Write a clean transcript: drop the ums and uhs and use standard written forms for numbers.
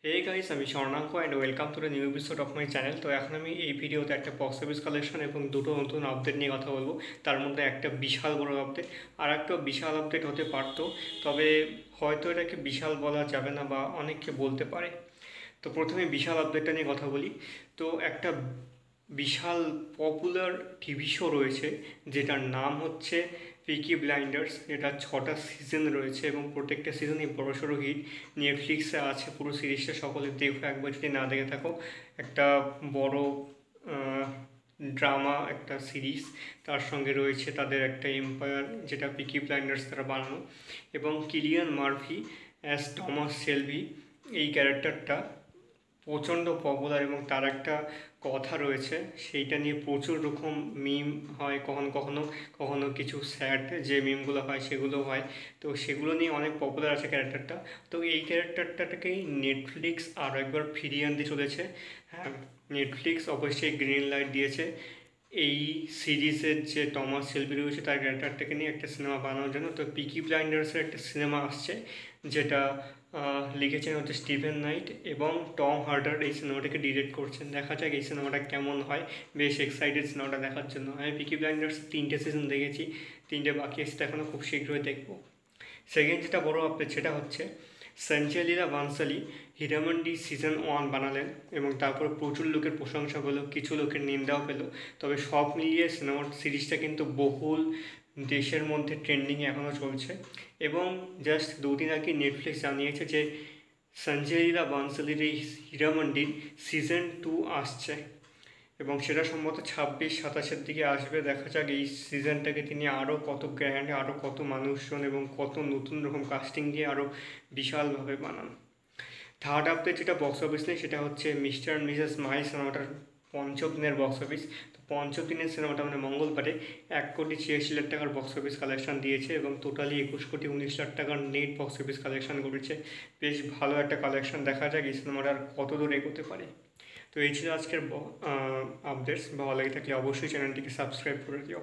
Hey guys, আমি Swarnank and welcome to the new episode of my channel. তো এখন আমি এই ভিডিওতে একটা বক্স অফিস কালেকশন এবং দুটো নতুন আপডেট নিয়ে কথা বলবো। তার মধ্যে একটা বিশাল বড় আপডেট আর একটা বিশাল আপডেট হতে পারতো, তবে হয়তো এটাকে বিশাল বলা যাবে না বা অনেককে বলতে পারে। তো প্রথমে বিশাল আপডেটটা নিয়ে কথা বলি। তো একটা বিশাল পপুলার টিভি শো রয়েছে যেটার নাম হচ্ছে পিকি ব্লাইন্ডার্স। এটা 6টা সিজন রয়েছে এবং প্রত্যেকটা সিজনই বড়সড় হিট। নেটফ্লিক্সে আছে পুরো সিরিজটা, সকলে দেখো একবার যদি না দেখে থাকো। একটা বড় ড্রামা একটা সিরিজ, তার সঙ্গে রয়েছে তাদের একটা এম্পায়ার যেটা পিকি ব্লাইন্ডার্স তারা বানানো, এবং Kylian Murphy as Thomas Shelby. এই ক্যারেক্টারটা প্রচণ্ড পপুলার এবং তার একটা কথা রয়েছে, সেইটা নিয়ে প্রচুর রকম মিম হয়, কখনো কখনো কখনো কিছু স্যাড যে মিমগুলো হয় সেগুলো হয়। তো সেগুলো নিয়ে অনেক পপুলার আছে ক্যারেক্টারটা। তো এই ক্যারেক্টারটাকেই নেটফ্লিক্স আরও একবার ফিরিয়ে আনতে চলেছে। হ্যাঁ, নেটফ্লিক্স অবশ্যই গ্রিন লাইট দিয়েছে এই সিরিজের যে টমাস শেলবি রয়েছে তার ক্যারেক্টারটাকে নিয়ে একটা সিনেমা বানানোর জন্য। তো পিকি ব্লাইন্ডার্সের একটা সিনেমা আসছে যেটা লিখেছেন হচ্ছে স্টিভেন নাইট এবং টম হার্টার এই সিনেমাটাকে ডিরেক্ট করছেন। দেখা যাক এই সিনেমাটা কেমন হয়, বেশ এক্সাইটেড সিনেমাটা দেখার জন্য। আমি পিকি ব্লাইন্ডার্স 3টে সিজন দেখেছি, 3টে বাকি আসতে এখনও, খুব শীঘ্রই দেখবো। সেকেন্ড যেটা বড় আপডেট সেটা হচ্ছে সঞ্জয় লীলা বানসালি হীরামন্ডি সিজন 1 বানালেন এবং তারপর প্রচুর লোকের প্রশংসা পেলো, কিছু লোকের নিন্দাও পেলো। তবে সব মিলিয়ে সিনেমার সিরিজটা কিন্তু বহুল দেশের মধ্যে ট্রেন্ডিংয়ে এখনও চলছে। এবং জাস্ট দুদিন আগে নেটফ্লিক্স জানিয়েছে যে সঞ্জয় লীলা বানসালির এই হীরামন্ডির সিজন 2 আসছে এবং সেটা সম্ভবত 26-27-এর দিকে আসবে। দেখা যাক এই সিজনটাকে তিনি আরও কত গ্র্যান্ড, আরও কত মানুষজন এবং কত নতুন রকম কাস্টিং দিয়ে আরও বিশালভাবে বানান। থার্ড আপডেট যেটা বক্স অফিস নেই সেটা হচ্ছে মিস্টার অ্যান্ড মিসেস মাই সিনেমাটার পঞ্চম দিনের বক্স অফিস। তো পঞ্চম দিনের সিনেমাটা মানে মঙ্গলবারে 1,86,00,000 টাকার বক্স অফিস কালেকশন দিয়েছে এবং টোটালি 21,19,00,000 টাকার নেট বক্স অফিস কালেকশন করেছে। বেশ ভালো একটা কালেকশন। দেখা যাক এই সিনেমাটা আর কত দূর এগোতে পারে। তো এই ছিল আজকের আপডেটস। ভালো লাগে থাকলে অবশ্যই চ্যানেলটিকে সাবস্ক্রাইব করে দিও।